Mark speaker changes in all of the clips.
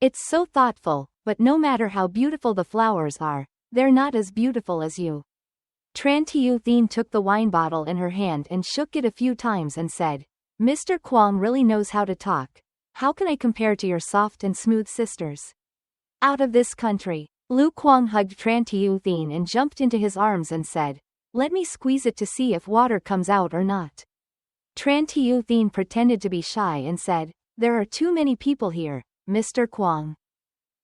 Speaker 1: It's so thoughtful, but no matter how beautiful the flowers are, they're not as beautiful as you. Tran Tiu Thien took the wine bottle in her hand and shook it a few times and said, Mr. Kwong really knows how to talk. How can I compare to your soft and smooth sisters? Out of this country. Lu Kwong hugged Tran Tiu Thien and jumped into his arms and said, let me squeeze it to see if water comes out or not. Tran Tiu Thien pretended to be shy and said, there are too many people here, Mr. Kwong.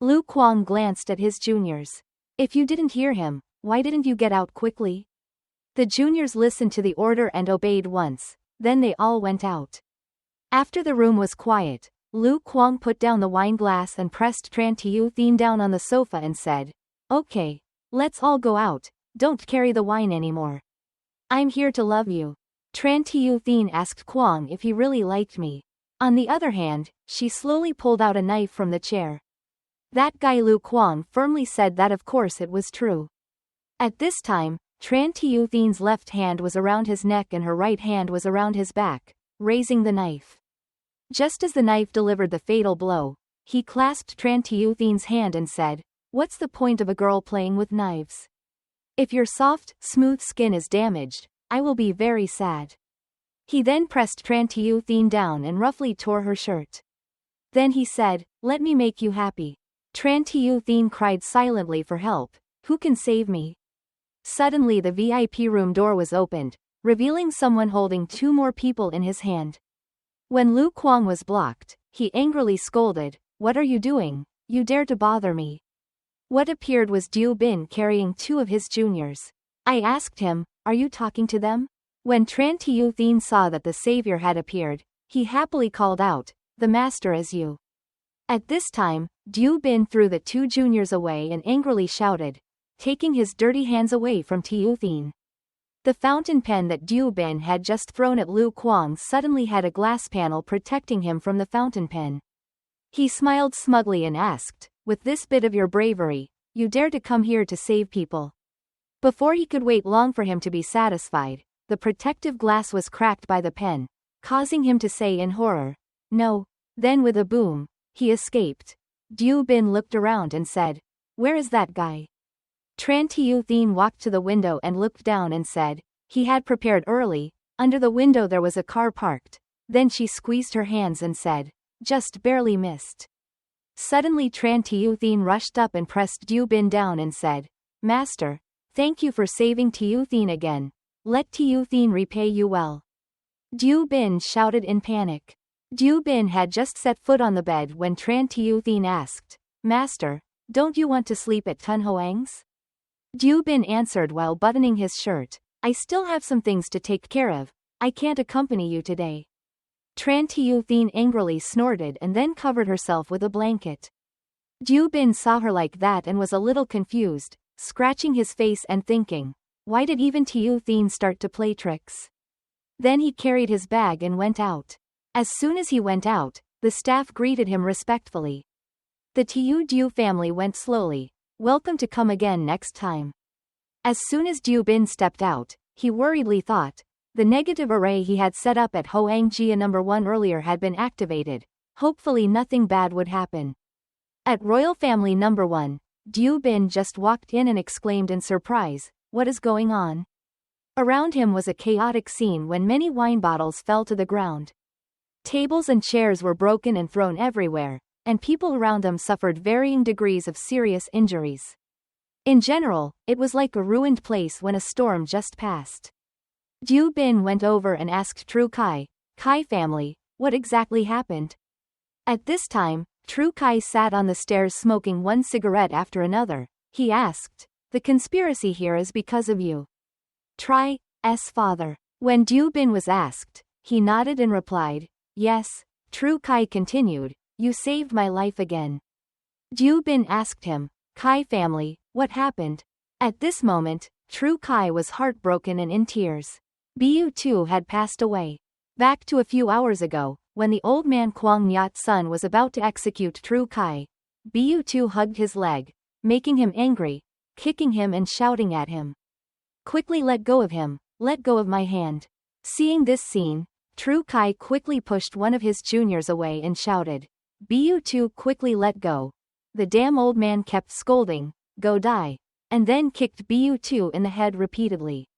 Speaker 1: Lu Kwong glanced at his juniors. If you didn't hear him, why didn't you get out quickly? The juniors listened to the order and obeyed once, then they all went out. After the room was quiet, Lu Kwong put down the wine glass and pressed Tran Tiu Thien down on the sofa and said, okay, let's all go out, don't carry the wine anymore. I'm here to love you. Tran Tiu Thien asked Kwong if he really liked me. On the other hand, she slowly pulled out a knife from the chair. That guy Lu Kwong firmly said that of course it was true. At this time, Tran Tiu Thien's left hand was around his neck and her right hand was around his back, raising the knife. Just as the knife delivered the fatal blow, he clasped Tran Tiu Thien's hand and said, what's the point of a girl playing with knives? If your soft, smooth skin is damaged, I will be very sad. He then pressed Tran Tiu Thien down and roughly tore her shirt. Then he said, let me make you happy. Tran Tiu Thien cried silently for help. Who can save me? Suddenly the VIP room door was opened, revealing someone holding two more people in his hand. When Lu Kwong was blocked, he angrily scolded, what are you doing? You dare to bother me. What appeared was Du Bin carrying two of his juniors. I asked him, are you talking to them? When Tran Tiu Thien saw that the savior had appeared, he happily called out, the master is you. At this time, Du Bin threw the two juniors away and angrily shouted, taking his dirty hands away from Tiu Thien. The fountain pen that Du Bin had just thrown at Lu Kwong suddenly had a glass panel protecting him from the fountain pen. He smiled smugly and asked, with this bit of your bravery, you dare to come here to save people. Before he could wait long for him to be satisfied, the protective glass was cracked by the pen, causing him to say in horror, no. Then with a boom, he escaped. Du Bin looked around and said, where is that guy? Tran Tiu Thien walked to the window and looked down and said, he had prepared early, under the window there was a car parked. Then she squeezed her hands and said, just barely missed. Suddenly Tran Tiu Thien rushed up and pressed Du Bin down and said, master, thank you for saving Tiu Thien again. Let Tiu Thien repay you well. Du Bin shouted in panic. Du Bin had just set foot on the bed when Tran Tiu Thien asked, master, don't you want to sleep at Tun Hoang's? Du Bin answered while buttoning his shirt, I still have some things to take care of, I can't accompany you today. Tran Tiu Thien angrily snorted and then covered herself with a blanket. Du Bin saw her like that and was a little confused, scratching his face and thinking, why did even Tiu Thien start to play tricks? Then he carried his bag and went out. As soon as he went out, the staff greeted him respectfully. The Tiu Du family went slowly, welcome to come again next time. As soon as Du Bin stepped out, he worriedly thought, the negative array he had set up at Hoang Jia No. 1 earlier had been activated, hopefully nothing bad would happen. At Royal Family No. 1, Du Bin just walked in and exclaimed in surprise, what is going on? Around him was a chaotic scene when many wine bottles fell to the ground. Tables and chairs were broken and thrown everywhere, and people around them suffered varying degrees of serious injuries. In general, it was like a ruined place when a storm just passed. Du Bin went over and asked Tru Kai family, what exactly happened? At this time, Tru Kai sat on the stairs smoking one cigarette after another. He asked, the conspiracy here is because of you. Tri's father. When Du Bin was asked, he nodded and replied, yes. Tru Kai continued, you saved my life again. Du Bin asked him, Kai family, what happened? At this moment, Tru Kai was heartbroken and in tears. Bu2 had passed away. Back to a few hours ago, when the old man Kwang Nyat Sun was about to execute Tru Kai, Bu2 hugged his leg, making him angry, kicking him and shouting at him. Quickly let go of him, let go of my hand. Seeing this scene, Tru Kai quickly pushed one of his juniors away and shouted, Bu2 quickly let go. The damn old man kept scolding, "Go die," and then kicked Bu2 in the head repeatedly.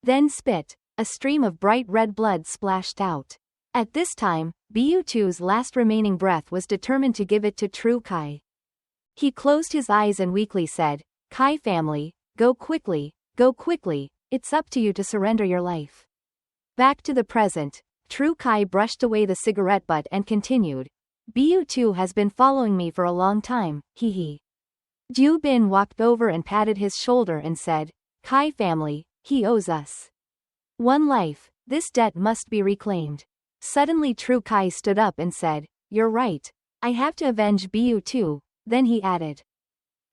Speaker 1: Then spit. A stream of bright red blood splashed out. At this time, Bu2's last remaining breath was determined to give it to True Kai. He closed his eyes and weakly said, "Kai family, go quickly, it's up to you to surrender your life." Back to the present, True Kai brushed away the cigarette butt and continued, "Bu2 has been following me for a long time, hee. Ju Bin walked over and patted his shoulder and said, "Kai family, he owes us one life, this debt must be reclaimed." Suddenly True Kai stood up and said, "You're right, I have to avenge Bu2, then he added.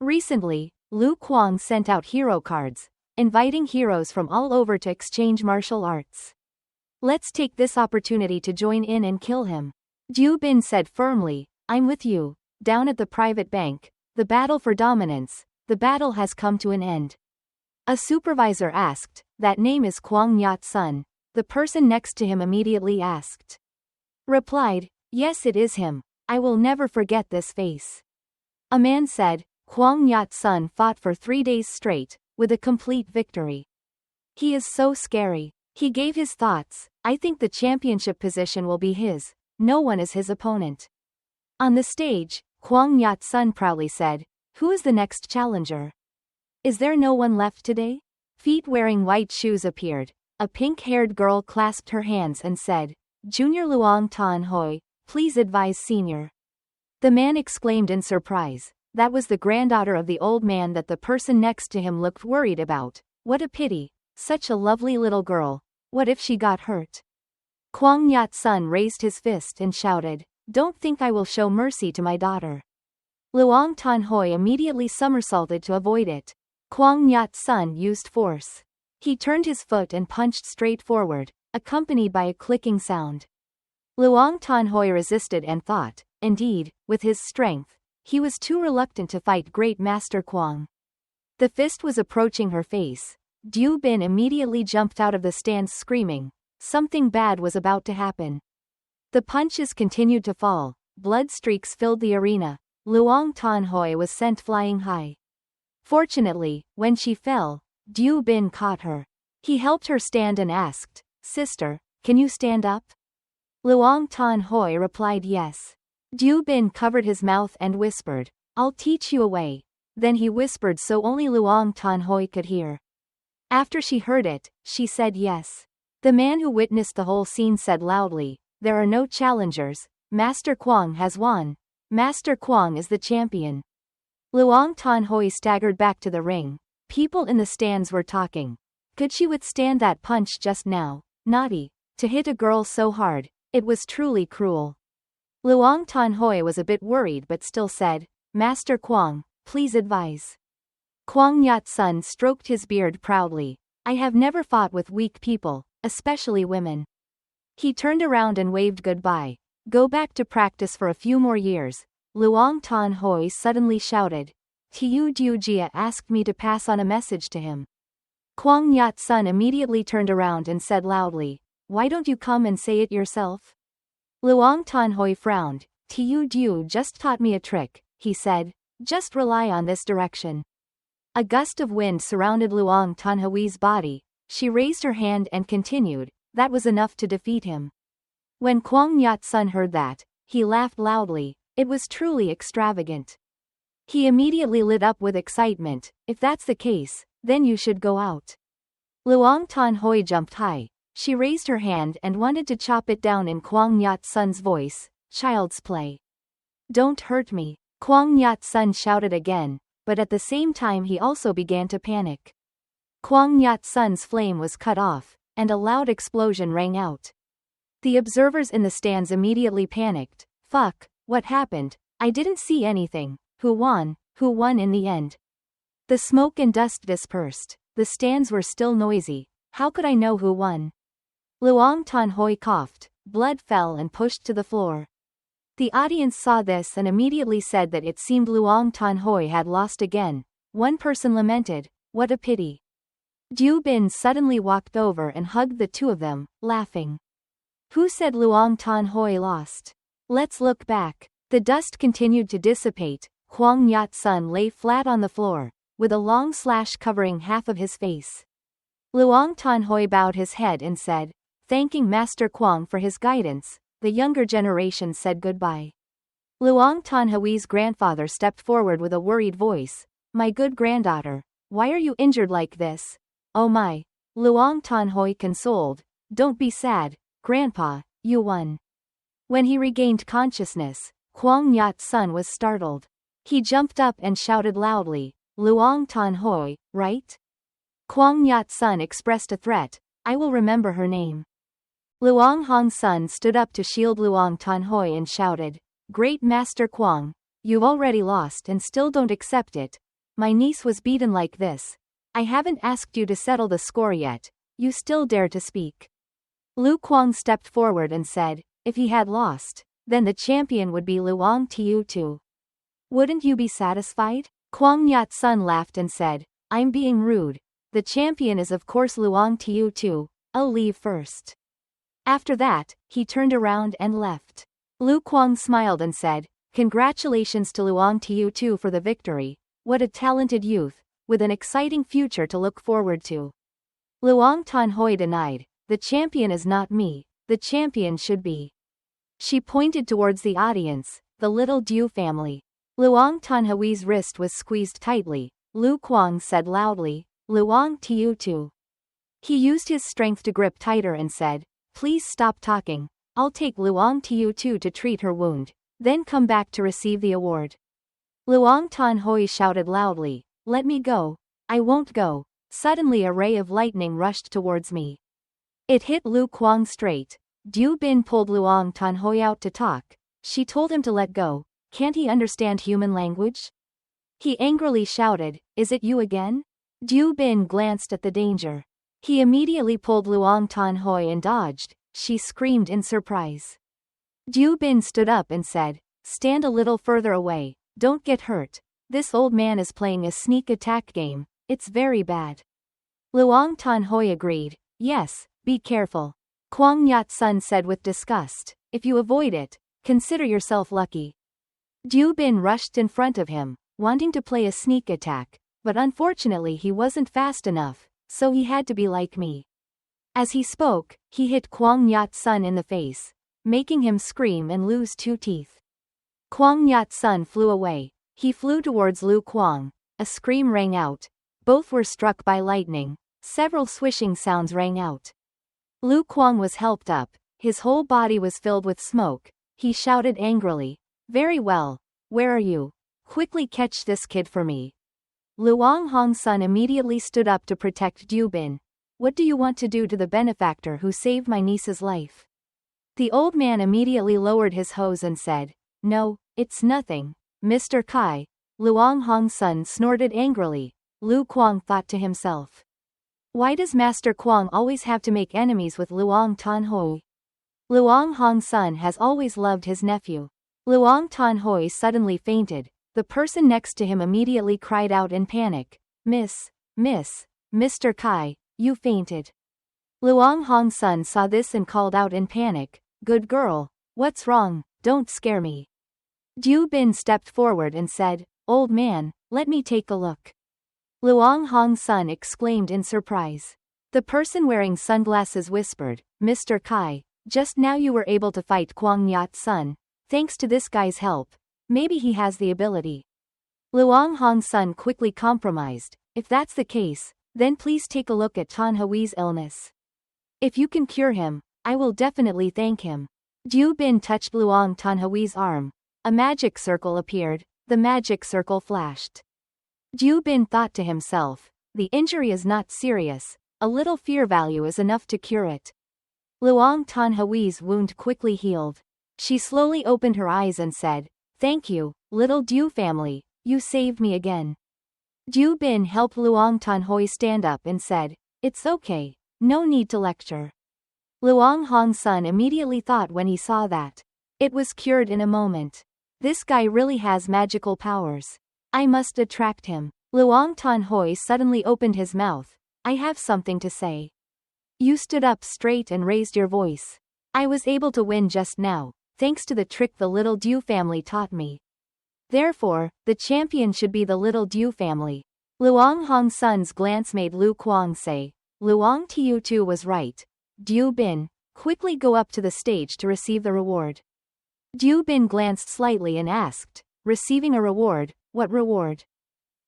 Speaker 1: Recently, Lu Kuang sent out hero cards, inviting heroes from all over to exchange martial arts. Let's take this opportunity to join in and kill him." Ju Bin said firmly, "I'm with you." Down at the private bank, the battle for dominance, the battle has come to an end. A supervisor asked, "That name is Kwang Yat-sun?" The person next to him immediately asked. Replied, "Yes, it is him. I will never forget this face." A man said, "Kwang Yat-sun fought for 3 days straight, with a complete victory. He is so scary." He gave his thoughts. "I think the championship position will be his. No one is his opponent." On the stage, Kwang Yat-sun proudly said, "Who is the next challenger? Is there no one left today?" Feet wearing white shoes appeared. A pink-haired girl clasped her hands and said, "Junior Luong Tan Hoi, please advise senior." The man exclaimed in surprise. That was the granddaughter of the old man that the person next to him looked worried about. What a pity. Such a lovely little girl. What if she got hurt? Kwang Yat-sun raised his fist and shouted, "Don't think I will show mercy to my daughter." Luong Tan Hoi immediately somersaulted to avoid it. Kwang Yat-sun used force. He turned his foot and punched straight forward, accompanied by a clicking sound. Luong Tan Hoi resisted and thought, indeed, with his strength, he was too reluctant to fight Great Master Kwang. The fist was approaching her face. Ju Bin immediately jumped out of the stand screaming. Something bad was about to happen. The punches continued to fall. Blood streaks filled the arena. Luong Tan Hoi was sent flying high. Fortunately, when she fell, Ju Bin caught her. He helped her stand and asked, "Sister, can you stand up?" Luong Tan Hoi replied yes. Ju Bin covered his mouth and whispered, "I'll teach you a way." Then he whispered so only Luong Tan Hoi could hear. After she heard it, she said yes. The man who witnessed the whole scene said loudly, "There are no challengers. Master Kwang has won. Master Kwang is the champion." Luong Tan Hoi staggered back to the ring. People in the stands were talking. Could she withstand that punch just now? Naughty. To hit a girl so hard. It was truly cruel. Luong Tan Hoi was a bit worried but still said, "Master Kwang, please advise." Kwang Yat-sun stroked his beard proudly. "I have never fought with weak people, especially women." He turned around and waved goodbye. "Go back to practice for a few more years." Luong Tan Hoi suddenly shouted. "Tiu Jia asked me to pass on a message to him." Kwang Yat-sun immediately turned around and said loudly, "Why don't you come and say it yourself?" Luong Tan Hoi frowned. "Tiu just taught me a trick," he said. "Just rely on this direction." A gust of wind surrounded Luong Tan Hoi's body. She raised her hand and continued, "That was enough to defeat him." When Kwang Yat-sun heard that, he laughed loudly. It was truly extravagant. He immediately lit up with excitement. "If that's the case, then you should go out." Luong Tan Hoi jumped high. She raised her hand and wanted to chop it down in Kwang Yat-sun's voice. "Child's play. Don't hurt me." Kwang Yat-sun shouted again, but at the same time he also began to panic. Kwang Yat-sun's flame was cut off, and a loud explosion rang out. The observers in the stands immediately panicked. "Fuck, what happened? I didn't see anything. Who won? Who won in the end?" The smoke and dust dispersed. The stands were still noisy. "How could I know who won?" Luong Tan Hoi coughed. Blood fell and pushed to the floor. The audience saw this and immediately said that it seemed Luong Tan Hoi had lost again. One person lamented, "What a pity." Ju Bin suddenly walked over and hugged the two of them, laughing. "Who said Luong Tan Hoi lost? Let's look back." The dust continued to dissipate. Kwang Yat-sun lay flat on the floor, with a long slash covering half of his face. Luong Tanhui bowed his head and said, thanking Master Kwang for his guidance. The younger generation said goodbye. Luong Tanhui's grandfather stepped forward with a worried voice. My good granddaughter, why are you injured like this? Oh my. Luong Tanhui consoled. Don't be sad, Grandpa, you won. When he regained consciousness, Kwang Yat-sun was startled. He jumped up and shouted loudly, Luong Tanhui, right? Kwang Yat-sun expressed a threat. I will remember her name. Luong Hong-sun stood up to shield Luong Tanhui and shouted, Great Master Kwang, you've already lost and still don't accept it. My niece was beaten like this. I haven't asked you to settle the score yet. You still dare to speak. Lu Kwang stepped forward and said, if he had lost, then the champion would be Luong Tiu too. Wouldn't you be satisfied? Kwang Yat-sun laughed and said, I'm being rude. The champion is of course Luong Tiu too. I'll leave first. After that, he turned around and left. Lu Kwang smiled and said, congratulations to Luong Tiu too for the victory. What a talented youth, with an exciting future to look forward to. Luong Tanhui denied, the champion is not me, the champion should be. She pointed towards the audience, the little Diu family. Luong Tanhui's wrist was squeezed tightly. Lu Kwang said loudly, Luong Tiu too. He used his strength to grip tighter and said, please stop talking. I'll take Luong Tiu too to treat her wound, then come back to receive the award. Luong Tanhui shouted loudly, let me go. I won't go. Suddenly a ray of lightning rushed towards me. It hit Lu Kwang straight. Diu Bin pulled Luong Tanhui out to talk. She told him to let go. Can't he understand human language? He angrily shouted, is it you again? Diu Bin glanced at the danger. He immediately pulled Luong Tanhui and dodged. She screamed in surprise. Diu Bin stood up and said, stand a little further away, don't get hurt. This old man is playing a sneak attack game, it's very bad. Luong Tanhui agreed, yes, be careful. Kwang Yat-sun said with disgust, if you avoid it, consider yourself lucky. Diu Bin rushed in front of him, wanting to play a sneak attack, but unfortunately he wasn't fast enough, so he had to be like me. As he spoke, he hit Kwang Yat-sun in the face, making him scream and lose 2 teeth. Kwang Yat-sun flew away. He flew towards Lu Kwang. A scream rang out. Both were struck by lightning. Several swishing sounds rang out. Lu Kwang was helped up. His whole body was filled with smoke. He shouted angrily, very well. Where are you? Quickly catch this kid for me. Luong Hong-sun immediately stood up to protect Diu Bin. What do you want to do to the benefactor who saved my niece's life? The old man immediately lowered his hose and said, no, it's nothing, Mr. Kai. Luong Hong-sun snorted angrily. Lu Kwang thought to himself. Why does Master Kwang always have to make enemies with Luong Tanhui? Luong Hong-sun has always loved his nephew. Luong Tanhui suddenly fainted. The person next to him immediately cried out in panic. Mr. Kai, you fainted. Luong Hong-sun saw this and called out in panic, good girl, what's wrong, don't scare me. Diu Bin stepped forward and said, old man, let me take a look. Luong Hong-sun exclaimed in surprise. The person wearing sunglasses whispered, Mr. Kai, just now you were able to fight Kwang Yat-sun. Thanks to this guy's help. Maybe he has the ability. Luong Hong-sun quickly compromised. If that's the case, then please take a look at Tanhui's illness. If you can cure him, I will definitely thank him. Diu Bin touched Luong Tanhui's arm. A magic circle appeared. The magic circle flashed. Diu Bin thought to himself, the injury is not serious. A little fear value is enough to cure it. Luong Tanhui's wound quickly healed. She slowly opened her eyes and said, thank you, little Diu family, you saved me again. Diu Bin helped Luong Tanhui stand up and said, it's okay, no need to lecture. Luong Hong-sun immediately thought when he saw that. It was cured in a moment. This guy really has magical powers. I must attract him. Luong Tanhui suddenly opened his mouth. I have something to say. You stood up straight and raised your voice. I was able to win just now. thanks to the trick the Little Dew family taught me. Therefore, the champion should be the Little Dew family. Luang Hongsun's glance made Lu Kuang say, Luang Tiu Tu was right. Dew Bin, quickly go up to the stage to receive the reward. Dew Bin glanced slightly and asked, receiving a reward, what reward?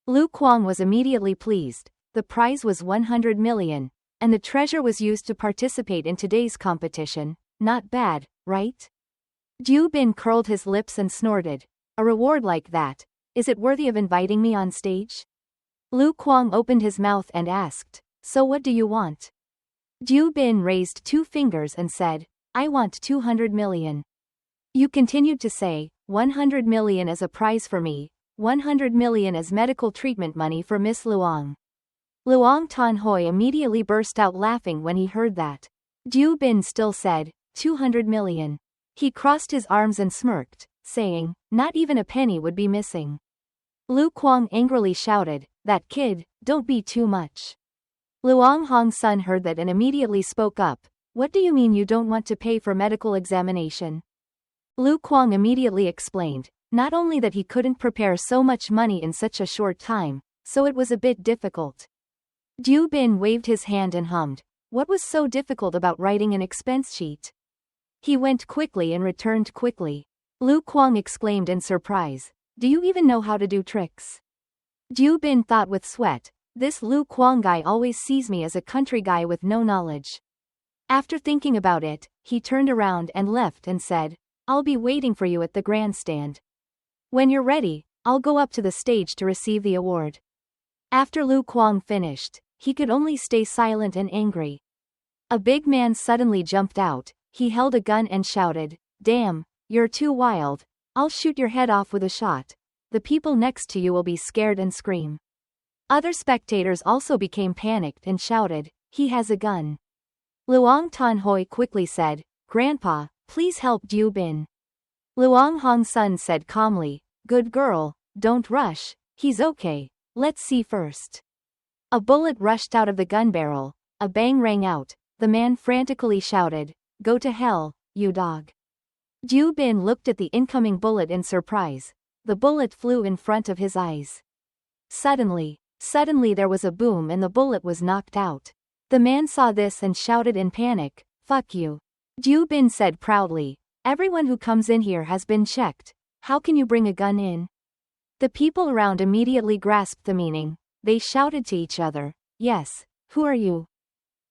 Speaker 1: Lu Kuang was immediately pleased. The prize was 100 million, and the treasure was used to participate in today's competition. Not bad, right? Dew Bin curled his lips and snorted. A reward like that, is it worthy of inviting me on stage? Lu Kuang opened his mouth and asked, so what do you want? Dew Bin raised 2 fingers and said, I want 200 million. You continued to say, 100 million as a prize for me, 100 million as medical treatment money for Miss Luang. Luang Tan Hoi immediately burst out laughing when he heard that. Dew Bin still said, 200 million. He crossed his arms and smirked, saying, not even a penny would be missing. Lu Kuang angrily shouted, that kid, don't be too much. Luang Hongsun heard that and immediately spoke up, what do you mean you don't want to pay for medical examination? Lu Kuang immediately explained, not only that he couldn't prepare so much money in such a short time, so it was a bit difficult. Dew Bin waved his hand and hummed, what was so difficult about writing an expense sheet? He went quickly and returned quickly. Lu Kuang exclaimed in surprise, do you even know how to do tricks? Dew Bin thought with sweat, this Lu Kuang guy always sees me as a country guy with no knowledge. After thinking about it, he turned around and left and said, I'll be waiting for you at the grandstand. When you're ready, I'll go up to the stage to receive the award. After Lu Kuang finished, he could only stay silent and angry. A big man suddenly jumped out, he held a gun and shouted, damn, you're too wild, I'll shoot your head off with a shot. The people next to you will be scared and scream. Other spectators also became panicked and shouted, he has a gun. Luang Tan Hoi quickly said, Grandpa, please help Dew Bin. Luang Hongsun said calmly, good girl, don't rush, he's okay, let's see first. A bullet rushed out of the gun barrel, a bang rang out, the man frantically shouted, go to hell, you dog. Dew Bin looked at the incoming bullet in surprise. The bullet flew in front of his eyes. Suddenly there was a boom and the bullet was knocked out. The man saw this and shouted in panic, fuck you. Dew Bin said proudly, everyone who comes in here has been checked. How can you bring a gun in? The people around immediately grasped the meaning. They shouted to each other, yes, who are you?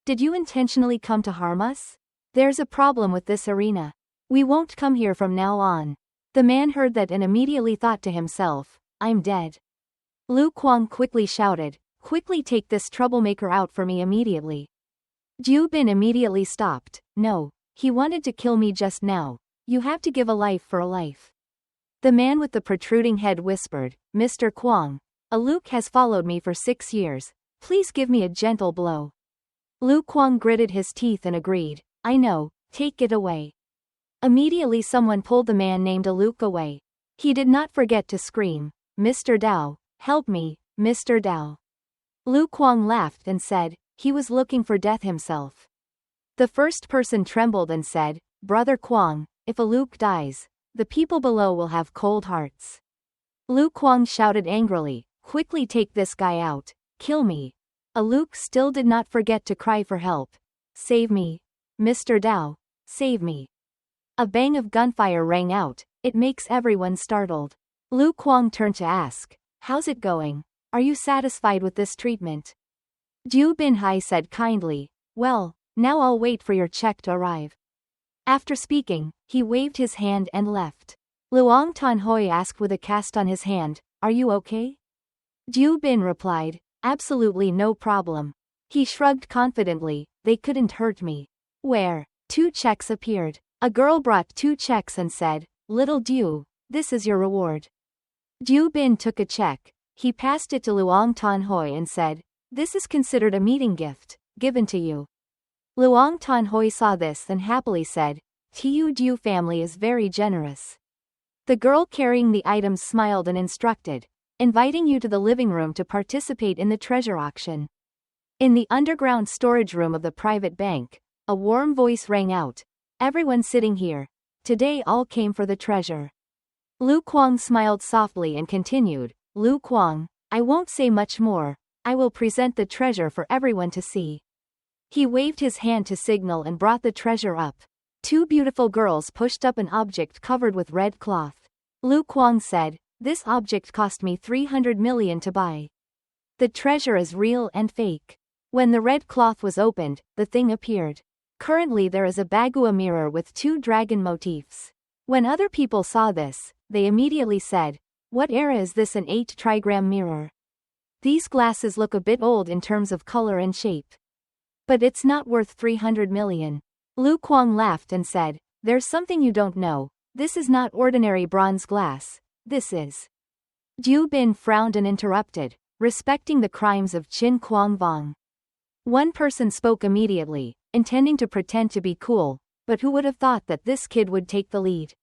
Speaker 1: Did you intentionally come to harm us? There's a problem with this arena. We won't come here from now on. The man heard that and immediately thought to himself, I'm dead. Lu Kuang quickly shouted, quickly take this troublemaker out for me immediately. Dew Bin immediately stopped, no, he wanted to kill me just now, you have to give a life for a life. The man with the protruding head whispered, Mr. Kuang, a Luke has followed me for 6 years, please give me a gentle blow. Lu Kuang gritted his teeth and agreed, I know, take it away. Immediately someone pulled the man named Aluk away. He did not forget to scream, Mr. Dao, help me, Mr. Dao. Lu Kuang laughed and said, he was looking for death himself. The first person trembled and said, Brother Kuang, if Aluk dies, the people below will have cold hearts. Lu Kuang shouted angrily, quickly take this guy out, kill me. Aluk still did not forget to cry for help. Save me. Mr. Dao, save me. A bang of gunfire rang out, it makes everyone startled. Lu Kuang turned to ask, how's it going? Are you satisfied with this treatment? Dew Bin Hai said kindly, well, now I'll wait for your check to arrive. After speaking, he waved his hand and left. Luang Tan Hoi asked with a cast on his hand, are you okay? Dew Bin replied, absolutely no problem. He shrugged confidently, they couldn't hurt me. Where? 2 checks appeared. A girl brought 2 checks and said, Little Dew, this is your reward. Dew Bin took a check. He passed it to Luang Tan Hoi and said, this is considered a meeting gift, given to you. Luang Tan Hoi saw this and happily said, Tu Dew family is very generous. The girl carrying the items smiled and instructed, inviting you to the living room to participate in the treasure auction. In the underground storage room of the private bank, a warm voice rang out, everyone sitting here, Today all came for the treasure. Lu Kuang smiled softly and continued, Lu Kuang, I won't say much more, I will present the treasure for everyone to see. He waved his hand to signal and brought the treasure up. Two beautiful girls pushed up an object covered with red cloth. Lu Kuang said, this object cost me 300 million to buy. The treasure is real and fake. When the red cloth was opened, the thing appeared. Currently there is a Bagua mirror with 2 dragon motifs. When other people saw this, they immediately said, what era is this, an 8 trigram mirror? These glasses look a bit old in terms of color and shape. But it's not worth 300 million. Lu Kuang laughed and said, there's something you don't know, this is not ordinary bronze glass, this is. Du Bin frowned and interrupted, respecting the crimes of Qin Kuang Vong. One person spoke immediately, intending to pretend to be cool, but who would have thought that this kid would take the lead?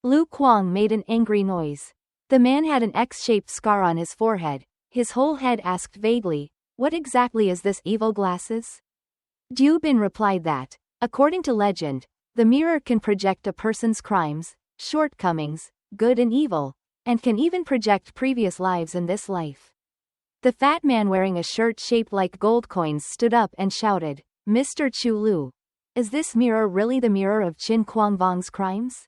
Speaker 1: Lu Kuang made an angry noise. The man had an X-shaped scar on his forehead. His whole head asked vaguely, what exactly is this, evil glasses? Du Bin replied that, according to legend, the mirror can project a person's crimes, shortcomings, good and evil, and can even project previous lives in this life. The fat man wearing a shirt shaped like gold coins stood up and shouted, Mr. Chu Lu, is this mirror really the mirror of Qin Kuang Vong's crimes?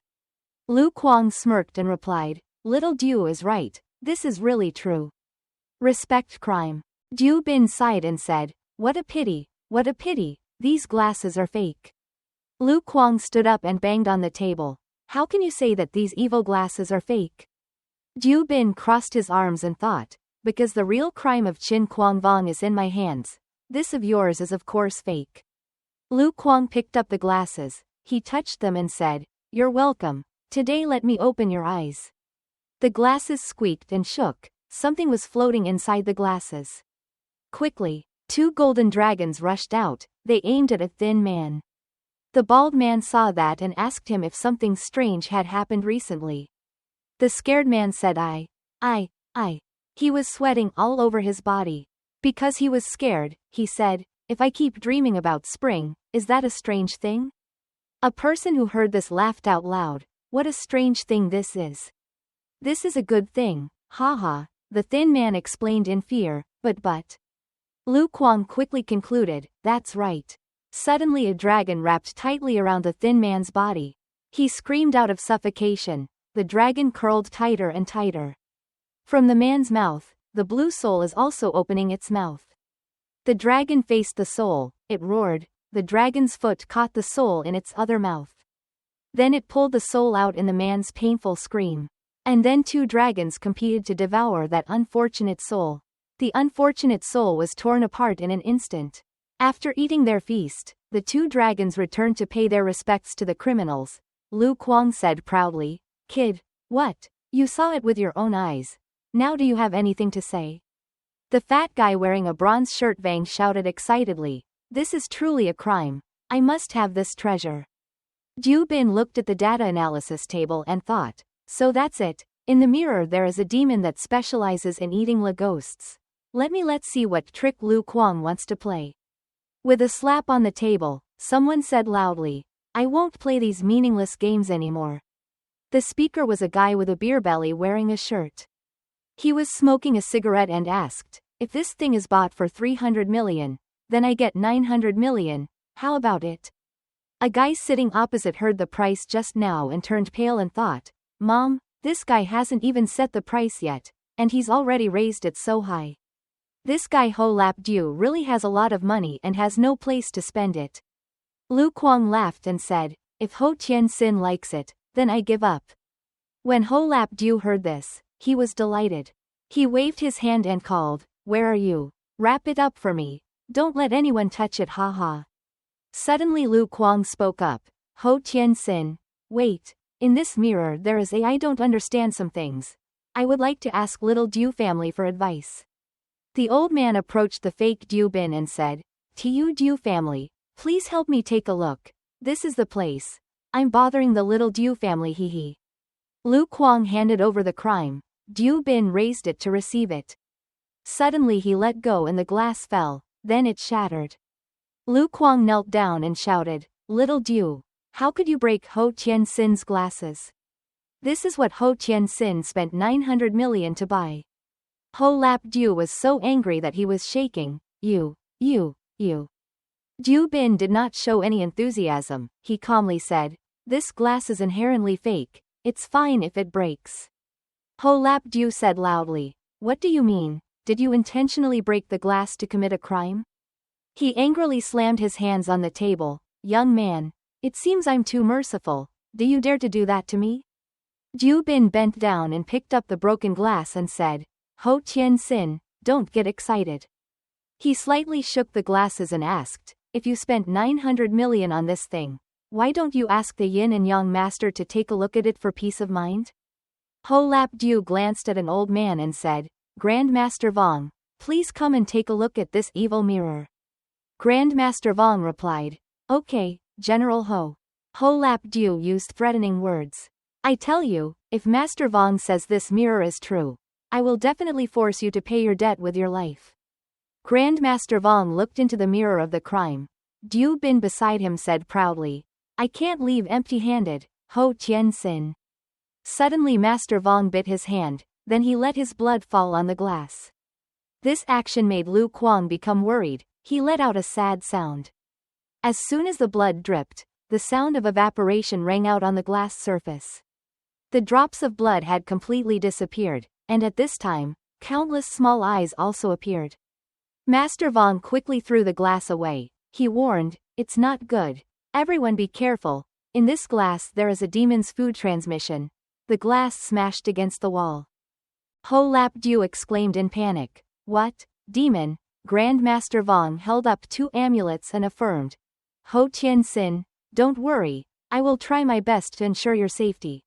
Speaker 1: Lu Kuang smirked and replied, little Du is right, this is really true. Respect crime. Du Bin sighed and said, what a pity, these glasses are fake. Lu Kuang stood up and banged on the table. How can you say that these evil glasses are fake? Du Bin crossed his arms and thought, because the real crime of Qin Kuang Vong is in my hands, this of yours is of course fake. Lu Kuang picked up the glasses, he touched them and said, you're welcome, today let me open your eyes. The glasses squeaked and shook, something was floating inside the glasses. Quickly, 2 golden dragons rushed out, they aimed at a thin man. The bald man saw that and asked him if something strange had happened recently. The scared man said I. He was sweating all over his body. Because he was scared, he said, if I keep dreaming about spring, is that a strange thing? A person who heard this laughed out loud, what a strange thing this is. This is a good thing, haha, the thin man explained in fear, but. Lu Kuang quickly concluded, that's right. Suddenly a dragon wrapped tightly around the thin man's body. He screamed out of suffocation, the dragon curled tighter and tighter. From the man's mouth, the blue soul is also opening its mouth. The dragon faced the soul, it roared, the dragon's foot caught the soul in its other mouth. Then it pulled the soul out in the man's painful scream. And then 2 dragons competed to devour that unfortunate soul. The unfortunate soul was torn apart in an instant. After eating their feast, the 2 dragons returned to pay their respects to the criminals. Lu Kuang said proudly, kid, what? You saw it with your own eyes. Now do you have anything to say? The fat guy wearing a bronze shirt Vang shouted excitedly, this is truly a crime. I must have this treasure. Du Bin looked at the data analysis table and thought, so that's it, in the mirror there is a demon that specializes in eating ghosts. Let's see what trick Lu Kuang wants to play. With a slap on the table, someone said loudly, I won't play these meaningless games anymore. The speaker was a guy with a beer belly wearing a shirt. He was smoking a cigarette and asked, if this thing is bought for 300 million, then I get 900 million, how about it? A guy sitting opposite heard the price just now and turned pale and thought, Mom, this guy hasn't even set the price yet, and he's already raised it so high. This guy Ho Lap Du really has a lot of money and has no place to spend it. Lu Kuang laughed and said, if Ho Tien Sin likes it, then I give up. When Ho Lap Du heard this, he was delighted. He waved his hand and called, where are you? Wrap it up for me. Don't let anyone touch it, haha. Suddenly Lu Kuang spoke up, Ho Tien Sin, wait, in this mirror there is I don't understand some things. I would like to ask little Du family for advice. The old man approached the fake Du Bin and said, Tu Du family, please help me take a look. This is the place. I'm bothering the little Du family, hee. Lu Kuang handed over the crime. Du Bin raised it to receive it. Suddenly he let go and the glass fell, then it shattered. Lu Kuang knelt down and shouted, little Du, How could you break Ho Tien-sin's glasses? This is what Ho Tien-sin spent 900 million to buy. Ho Lap Du was so angry that he was shaking. You. Du Bin did not show any enthusiasm. He calmly said, "This glass is inherently fake. It's fine if it breaks." Ho Lap Du said loudly, "What do you mean? Did you intentionally break the glass to commit a crime?" He angrily slammed his hands on the table. "Young man, it seems I'm too merciful. Do you dare to do that to me?" Du Bin bent down and picked up the broken glass and said, "Ho Tien-sin, don't get excited." He slightly shook the glasses and asked, "If you spent 900 million on this thing, why don't you ask the yin and yang master to take a look at it for peace of mind?" Ho Lap Du glanced at an old man and said, "Grandmaster Vong, please come and take a look at this evil mirror." Grandmaster Vong replied, "Okay, General Ho." Ho Lap Du used threatening words. "I tell you, if Master Vong says this mirror is true, I will definitely force you to pay your debt with your life." Grandmaster Vong looked into the mirror of the crime. Du Bin beside him said proudly, "I can't leave empty-handed, Ho Tien-sin." Suddenly Master Vong bit his hand, then he let his blood fall on the glass. This action made Lu Kuang become worried. He let out a sad sound. As soon as the blood dripped, the sound of evaporation rang out on the glass surface. The drops of blood had completely disappeared, and at this time, countless small eyes also appeared. Master Vong quickly threw the glass away. He warned, "It's not good. Everyone be careful. In this glass there is a demon's food transmission." The glass smashed against the wall. Ho Lap Du exclaimed in panic, "What? Demon?" Grandmaster Vong held up 2 amulets and affirmed, "Ho Tien-sin, don't worry. I will try my best to ensure your safety."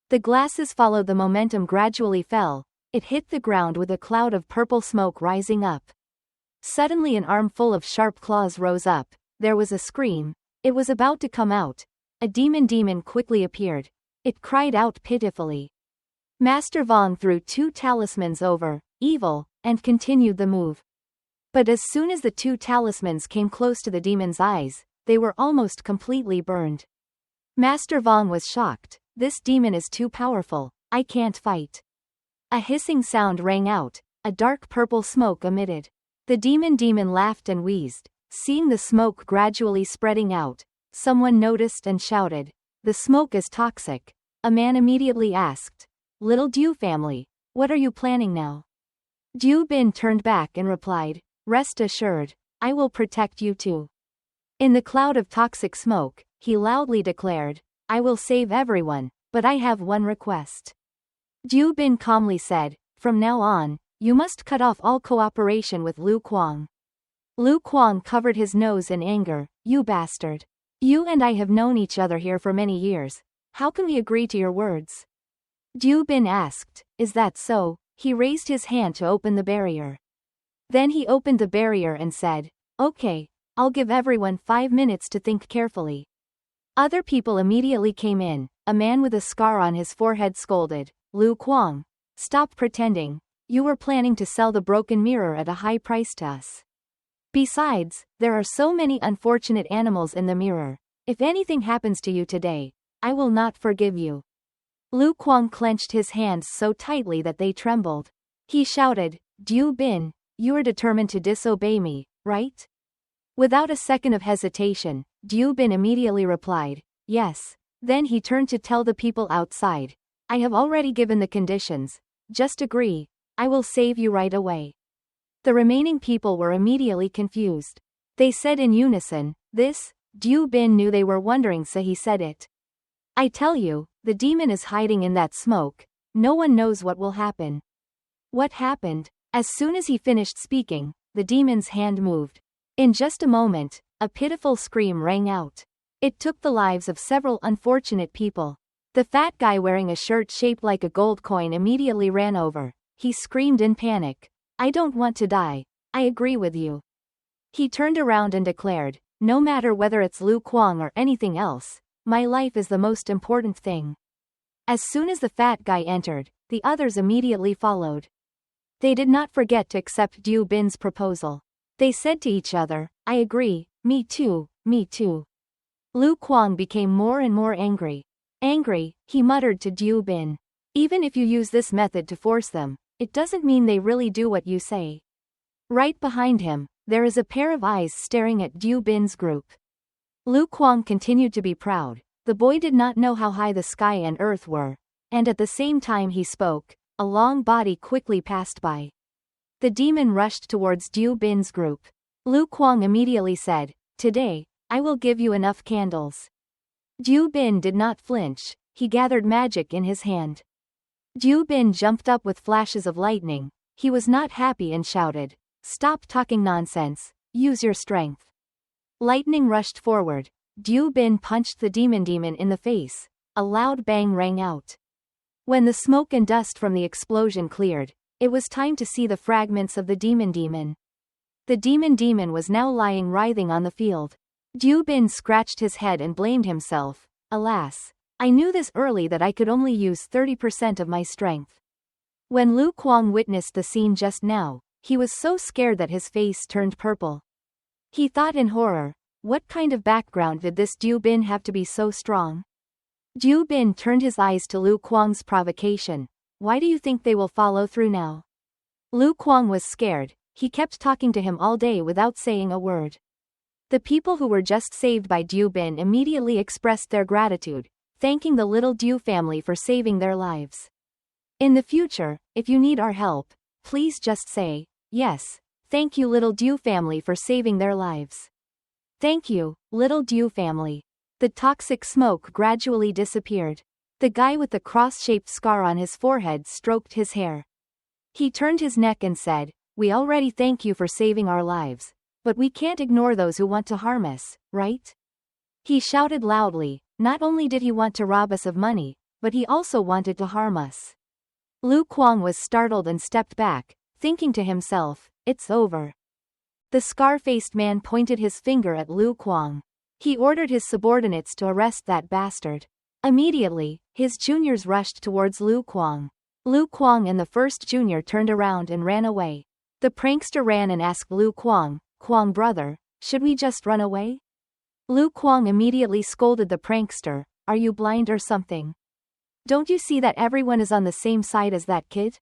Speaker 1: The glasses followed the momentum gradually fell. It hit the ground with a cloud of purple smoke rising up. Suddenly an arm full of sharp claws rose up. There was a scream. It was about to come out. A demon quickly appeared. It cried out pitifully. Master Vong threw 2 talismans over, evil, and continued the move. But as soon as the 2 talismans came close to the demon's eyes, they were almost completely burned. Master Vong was shocked. "This demon is too powerful. I can't fight." A hissing sound rang out. A dark purple smoke emitted. The demon laughed and wheezed. Seeing the smoke gradually spreading out, someone noticed and shouted, "The smoke is toxic." A man immediately asked, "Little Du family, what are you planning now?" Du Bin turned back and replied, "Rest assured, I will protect you too." In the cloud of toxic smoke, he loudly declared, "I will save everyone, but I have one request." Du Bin calmly said, "From now on, you must cut off all cooperation with Lu Kuang." Lu Kuang covered his nose in anger. "You bastard. You and I have known each other here for many years. How can we agree to your words?" Du Bin asked, "Is that so?" He raised his hand to open the barrier. Then he opened the barrier and said, "Okay, I'll give everyone 5 minutes to think carefully." Other people immediately came in. A man with a scar on his forehead scolded, "Lu Kuang, stop pretending. You were planning to sell the broken mirror at a high price to us. Besides, there are so many unfortunate animals in the mirror. If anything happens to you today, I will not forgive you." Lu Kuang clenched his hands so tightly that they trembled. He shouted, "Du Bin, you are determined to disobey me, right?" Without a second of hesitation, Du Bin immediately replied, "Yes." Then he turned to tell the people outside, "I have already given the conditions. Just agree. I will save you right away." The remaining people were immediately confused. They said in unison, "This." Du Bin knew they were wondering, so he said it. "I tell you, the demon is hiding in that smoke. No one knows what will happen." What happened? As soon as he finished speaking, the demon's hand moved. In just a moment, a pitiful scream rang out. It took the lives of several unfortunate people. The fat guy wearing a shirt shaped like a gold coin immediately ran over. He screamed in panic, "I don't want to die. I agree with you." He turned around and declared, "No matter whether it's Lu Kuang or anything else, my life is the most important thing." As soon as the fat guy entered, the others immediately followed. They did not forget to accept Du Bin's proposal. They said to each other, "I agree, me too, me too." Lu Kuang became more and more angry. Angry, he muttered to Diu Bin. Even if you use this method to force them, it doesn't mean they really do what you say. Right behind him, there is a pair of eyes staring at Diu Bin's group. Lu Kuang continued to be proud. The boy did not know how high the sky and earth were, and at the same time he spoke, a long body quickly passed by. The demon rushed towards Diu Bin's group. Lu Kuang immediately said, "Today, I will give you enough candles." Diu Bin did not flinch, he gathered magic in his hand. Diu Bin jumped up with flashes of lightning. He was not happy and shouted, "Stop talking nonsense, use your strength." Lightning rushed forward. Diu Bin punched the demon in the face. A loud bang rang out. When the smoke and dust from the explosion cleared, it was time to see the fragments of the demon. The demon was now lying writhing on the field. Diu Bin scratched his head and blamed himself. Alas, I knew this early that I could only use 30% of my strength. When Lu Kuang witnessed the scene just now, he was so scared that his face turned purple. He thought in horror, what kind of background did this Diu Bin have to be so strong? Diu Bin turned his eyes to Lu Kuang's provocation. Why do you think they will follow through now? Lu Kuang was scared. He kept talking to him all day without saying a word. The people who were just saved by Diu Bin immediately expressed their gratitude, thanking the little Diu family for saving their lives. In the future, if you need our help, please just say, "Yes, thank you little Diu family for saving their lives." Thank you, little Diu family. The toxic smoke gradually disappeared. The guy with the cross-shaped scar on his forehead stroked his hair. He turned his neck and said, "We already thank you for saving our lives, but we can't ignore those who want to harm us, right?" He shouted loudly. Not only did he want to rob us of money, but he also wanted to harm us. Lu Kuang was startled and stepped back, thinking to himself, "It's over." The scar-faced man pointed his finger at Lu Kuang. He ordered his subordinates to arrest that bastard. Immediately, his juniors rushed towards Lu Kuang. Lu Kuang and the first junior turned around and ran away. The prankster ran and asked Lu Kuang, "Kuang brother, should we just run away?" Lu Kuang immediately scolded the prankster, "Are you blind or something? Don't you see that everyone is on the same side as that kid?"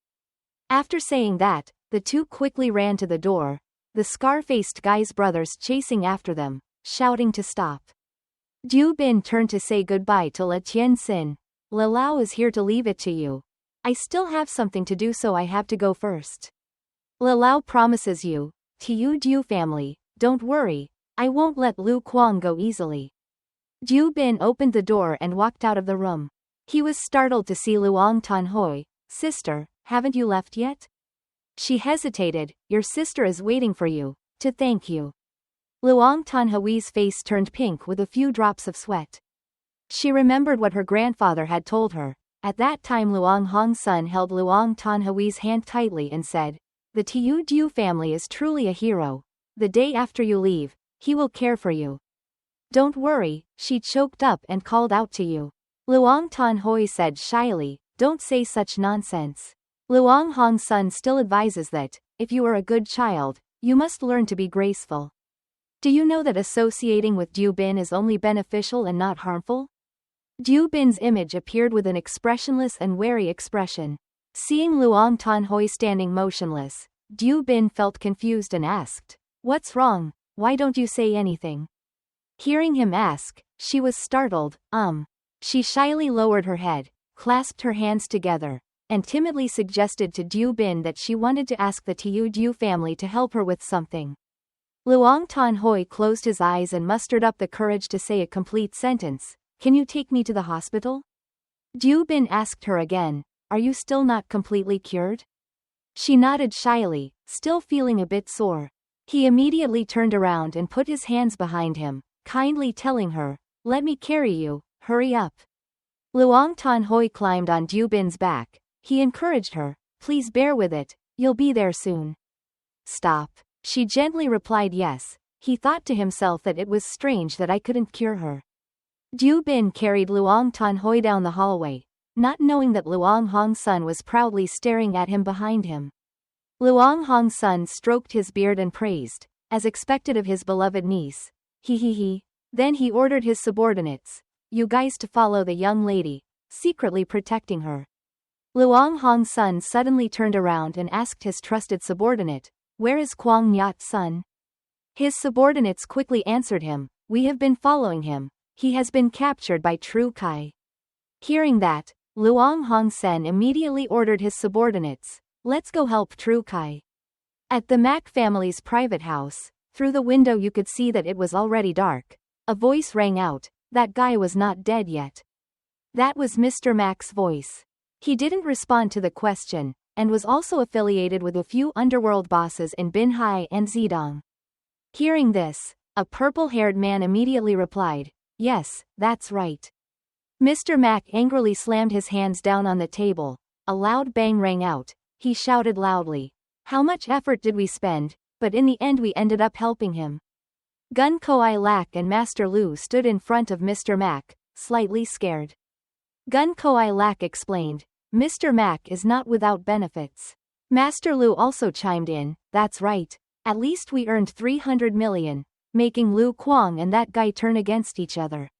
Speaker 1: After saying that, the two quickly ran to the door, the scar-faced guy's brothers chasing after them, shouting to stop. Diu Bin turned to say goodbye to Le Tianxin. "Le Lao is here to leave it to you. I still have something to do so I have to go first." Le Lao promises you, "Tiu Diu family, don't worry, I won't let Lu Kuang go easily." Diu Bin opened the door and walked out of the room. He was startled to see Luang Tanhui. "Sister, haven't you left yet?" She hesitated. "Your sister is waiting for you, to thank you." Luang Tanhui's face turned pink with a few drops of sweat. She remembered what her grandfather had told her. At that time Luang Hong's son held Luang Tanhui's hand tightly and said, "The Tiu Diu family is truly a hero. The day after you leave, he will care for you. Don't worry," she choked up and called out to you. Luang Tanhui said shyly, "Don't say such nonsense. Luang Hong's son still advises that, if you are a good child, you must learn to be graceful. Do you know that associating with Diu Bin is only beneficial and not harmful?" Diu Bin's image appeared with an expressionless and wary expression. Seeing Luang Tanhui standing motionless, Diu Bin felt confused and asked, "What's wrong? Why don't you say anything?" Hearing him ask, she was startled. She shyly lowered her head, clasped her hands together, and timidly suggested to Diu Bin that she wanted to ask the Tiu Diu family to help her with something. Luang Tanhui closed his eyes and mustered up the courage to say a complete sentence. "Can you take me to the hospital?" Diu Bin asked her again, "Are you still not completely cured?" She nodded shyly, still feeling a bit sore. He immediately turned around and put his hands behind him, kindly telling her, "Let me carry you, hurry up." Luang Tanhui climbed on Diu Bin's back. He encouraged her, "Please bear with it, you'll be there soon." "Stop." She gently replied yes. He thought to himself that it was strange that I couldn't cure her. Diu Bin carried Luang Tanhui down the hallway, not knowing that Luang Hong's son was proudly staring at him behind him. Luang Hong's son stroked his beard and praised, as expected of his beloved niece, "He. Then he ordered his subordinates, "You guys to follow the young lady," secretly protecting her. Luang Hong's son suddenly turned around and asked his trusted subordinate, "Where is Kwang Nyat's son?" His subordinates quickly answered him, "We have been following him. He has been captured by Tru Kai." Hearing that, Luang Hong Sen immediately ordered his subordinates, "Let's go help Tru Kai." At the Mac family's private house, through the window you could see that it was already dark. A voice rang out, "That guy was not dead yet." That was Mr. Mac's voice. He didn't respond to the question, and was also affiliated with a few underworld bosses in Binhai and Zedong. Hearing this, a purple-haired man immediately replied, "Yes, that's right." Mr. Mac angrily slammed his hands down on the table. A loud bang rang out. He shouted loudly, "How much effort did we spend, but in the end we ended up helping him." Gun Koi Lak and Master Lu stood in front of Mr. Mac, slightly scared. Gun Koi Lak explained, "Mr. Mac is not without benefits." Master Lu also chimed in, "That's right. At least we earned 300 million, making Lu Kuang and that guy turn against each other."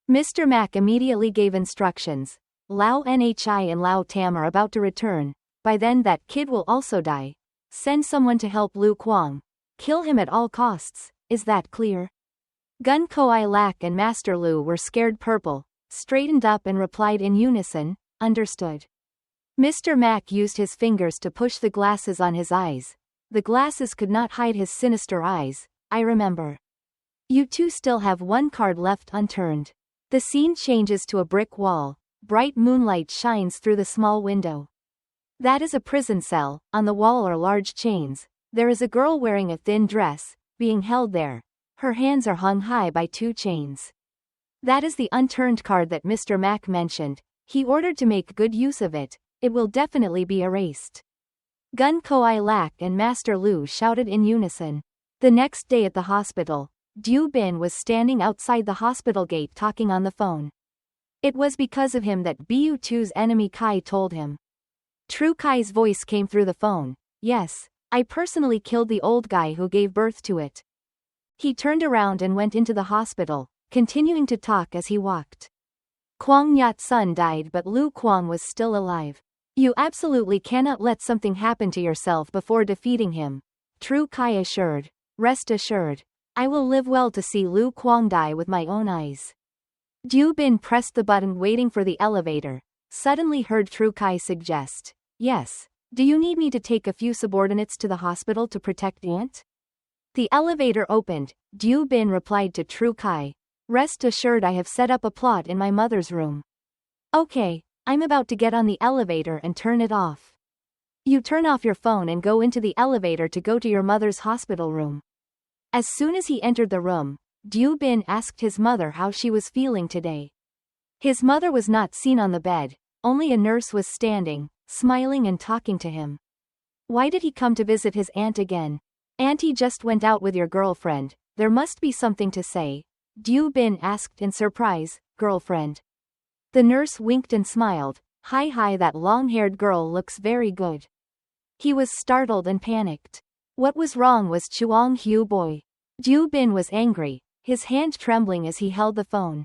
Speaker 1: Mr. Mac immediately gave instructions. "Lao Nhi and Lao Tam are about to return. By then that kid will also die. Send someone to help Lu Kuang. Kill him at all costs, is that clear?" Gun Koi Lak and Master Lu were scared purple, straightened up and replied in unison, "Understood." Mr. Mac used his fingers to push the glasses on his eyes. The glasses could not hide his sinister eyes. "I remember. You two still have one card left unturned." The scene changes to a brick wall. Bright moonlight shines through the small window. That is a prison cell. On the wall are large chains. There is a girl wearing a thin dress, being held there. Her hands are hung high by two chains. That is the unturned card that Mr. Mac mentioned. He ordered to make good use of it. It will definitely be erased. Gun Koi Lak and Master Lu shouted in unison. The next day at the hospital, Du Bin was standing outside the hospital gate talking on the phone. It was because of him that Bu2's enemy Kai told him. Tru Kai's voice came through the phone. "Yes, I personally killed the old guy who gave birth to it." He turned around and went into the hospital, continuing to talk as he walked. Kwang Nyat's son died but Lu Kuang was still alive. "You absolutely cannot let something happen to yourself before defeating him," Tru Kai assured. "Rest assured. I will live well to see Lu Kuang die with my own eyes." Du Bin pressed the button waiting for the elevator. Suddenly heard Tru Kai suggest, "Yes. Do you need me to take a few subordinates to the hospital to protect Aunt?" The elevator opened. Du Bin replied to Tru Kai, "Rest assured I have set up a plot in my mother's room." "Okay, I'm about to get on the elevator and turn it off. You turn off your phone and go into the elevator to go to your mother's hospital room." As soon as he entered the room, Du Bin asked his mother how she was feeling today. His mother was not seen on the bed, only a nurse was standing, smiling and talking to him. Why did he come to visit his aunt again? "Auntie just went out with your girlfriend, there must be something to say," Du Bin asked in surprise. "Girlfriend?" The nurse winked and smiled. Hi, that long-haired girl looks very good." He was startled and panicked. What was wrong was Chuang Hu boy. Du Bin was angry, his hand trembling as he held the phone.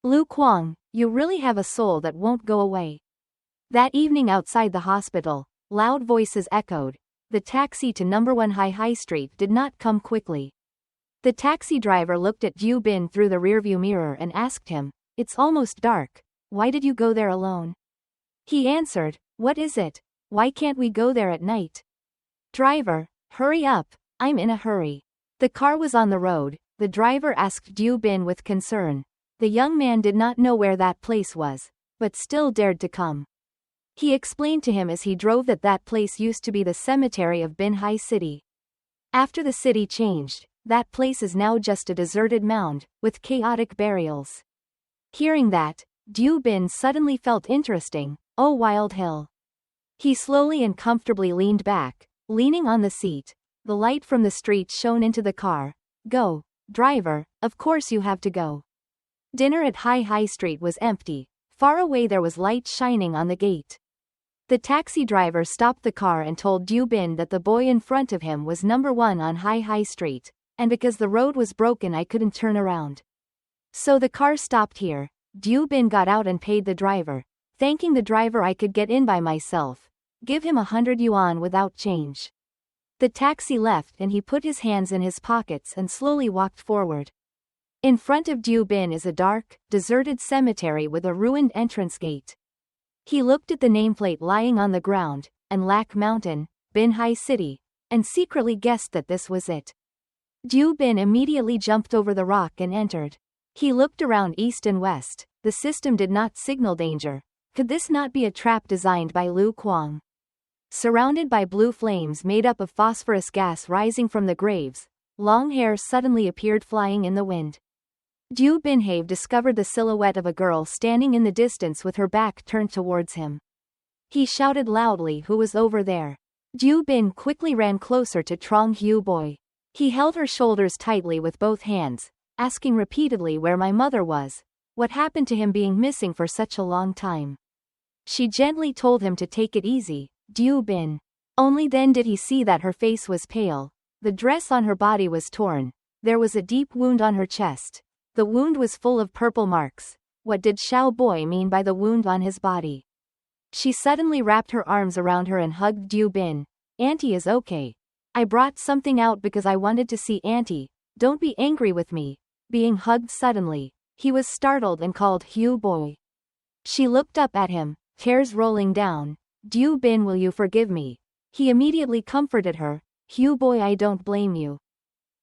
Speaker 1: "Lu Kuang, you really have a soul that won't go away." That evening outside the hospital, loud voices echoed. The taxi to number 1 High Street did not come quickly. The taxi driver looked at Du Bin through the rearview mirror and asked him, "It's almost dark. Why did you go there alone?" He answered, "What is it? Why can't we go there at night?" "Driver, hurry up, I'm in a hurry." The car was on the road. The driver asked Du Bin with concern. The young man did not know where that place was, but still dared to come. He explained to him as he drove that that place used to be the cemetery of Binhai City. After the city changed, that place is now just a deserted mound, with chaotic burials. Hearing that, Du Bin suddenly felt interesting. Oh Wild Hill. He slowly and comfortably leaned back, leaning on the seat. The light from the street shone into the car. "Go, driver, of course you have to go." Dinner at High Street was empty. Far away there was light shining on the gate. The taxi driver stopped the car and told Du Bin that the boy in front of him was number 1 on High Street, and because the road was broken I couldn't turn around. So the car stopped here. Du Bin got out and paid the driver. Thanking the driver I could get in by myself. Give him 100 yuan without change. The taxi left and he put his hands in his pockets and slowly walked forward. In front of Du Bin is a dark, deserted cemetery with a ruined entrance gate. He looked at the nameplate lying on the ground, and Lac Mountain, Binhai City, and secretly guessed that this was it. Du Bin immediately jumped over the rock and entered. He looked around east and west. The system did not signal danger. Could this not be a trap designed by Lu Kuang? Surrounded by blue flames made up of phosphorus gas rising from the graves, long hair suddenly appeared flying in the wind. Du Binhave discovered the silhouette of a girl standing in the distance with her back turned towards him. He shouted loudly who was over there. Du Bin quickly ran closer to Trong Hu Boy. He held her shoulders tightly with both hands, asking repeatedly where my mother was, what happened to him being missing for such a long time. She gently told him to take it easy, Du Bin. Only then did he see that her face was pale, the dress on her body was torn, there was a deep wound on her chest. The wound was full of purple marks. What did Xiao Boy mean by the wound on his body? She suddenly wrapped her arms around her and hugged Du Bin. Auntie is okay. I brought something out because I wanted to see Auntie. Don't be angry with me. Being hugged suddenly, he was startled and called Hu Boy. She looked up at him, tears rolling down. Du Bin, will you forgive me? He immediately comforted her. Hu Boy, I don't blame you.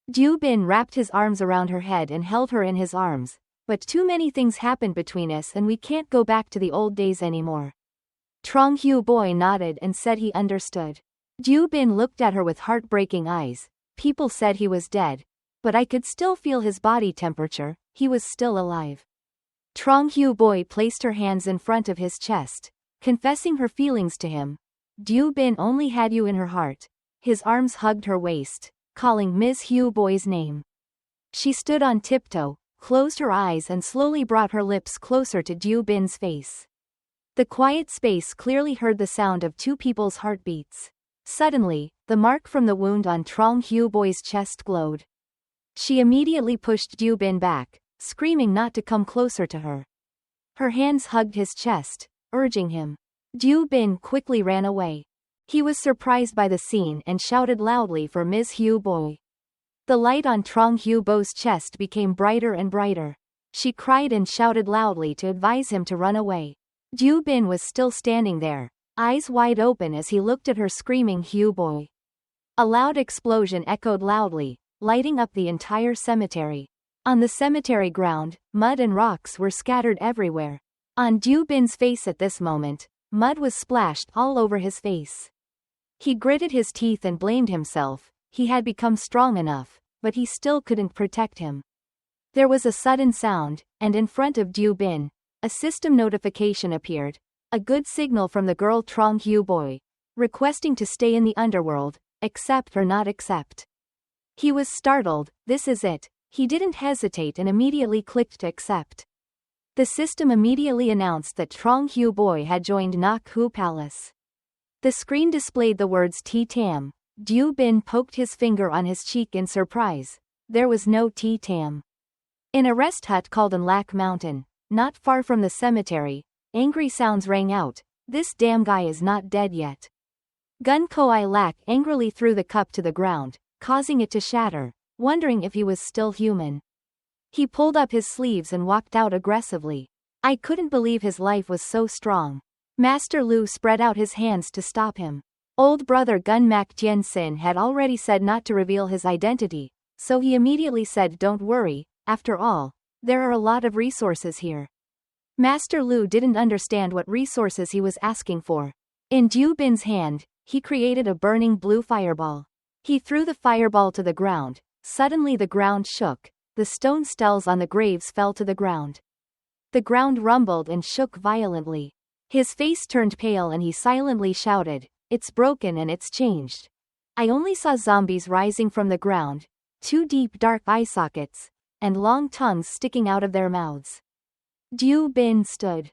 Speaker 1: Du Bin wrapped his arms around her head and held her in his arms. But too many things happened between us and we can't go back to the old days anymore. Trong Hu Boy nodded and said he understood. Du Bin looked at her with heartbreaking eyes. People said he was dead. But I could still feel his body temperature, he was still alive. Trong Hu Boy placed her hands in front of his chest, confessing her feelings to him. Du Bin only had you in her heart. His arms hugged her waist, calling Ms. Hu Boy's name. She stood on tiptoe, closed her eyes and slowly brought her lips closer to Du Bin's face. The quiet space clearly heard the sound of two people's heartbeats. Suddenly, the mark from the wound on Trong Hu Boy's chest glowed. She immediately pushed Du Bin back, screaming not to come closer to her. Her hands hugged his chest, urging him. Du Bin quickly ran away. He was surprised by the scene and shouted loudly for Ms. Hu Boy. The light on Trong Hu Bo's chest became brighter and brighter. She cried and shouted loudly to advise him to run away. Du Bin was still standing there, eyes wide open as he looked at her screaming Hu Boy. A loud explosion echoed loudly, lighting up the entire cemetery. On the cemetery ground, mud and rocks were scattered everywhere. On Du Bin's face at this moment, mud was splashed all over his face. He gritted his teeth and blamed himself. He had become strong enough, but he still couldn't protect him. There was a sudden sound, and in front of Du Bin, a system notification appeared. A good signal from the girl Trong Hu Boy, requesting to stay in the underworld, accept or not accept. He was startled. This is it. He didn't hesitate and immediately clicked to accept. The system immediately announced that Trong Hu Boy had joined Nak Hu Palace. The screen displayed the words T-Tam. Du Bin poked his finger on his cheek in surprise. There was no T-Tam. In a rest hut called on Lac Mountain, not far from the cemetery, angry sounds rang out. This damn guy is not dead yet. Gun Koi Lac angrily threw the cup to the ground, causing it to shatter, wondering if he was still human. He pulled up his sleeves and walked out aggressively. I couldn't believe his life was so strong. Master Lu spread out his hands to stop him. Old brother Gun Mak Tien Sin had already said not to reveal his identity, so he immediately said don't worry, after all, there are a lot of resources here. Master Lu didn't understand what resources he was asking for. In Du Bin's hand, he created a burning blue fireball. He threw the fireball to the ground. Suddenly the ground shook. The stone steles on the graves fell to the ground. The ground rumbled and shook violently. His face turned pale and he silently shouted, "It's broken and it's changed." I only saw zombies rising from the ground, two deep dark eye sockets, and long tongues sticking out of their mouths. Du Bin stood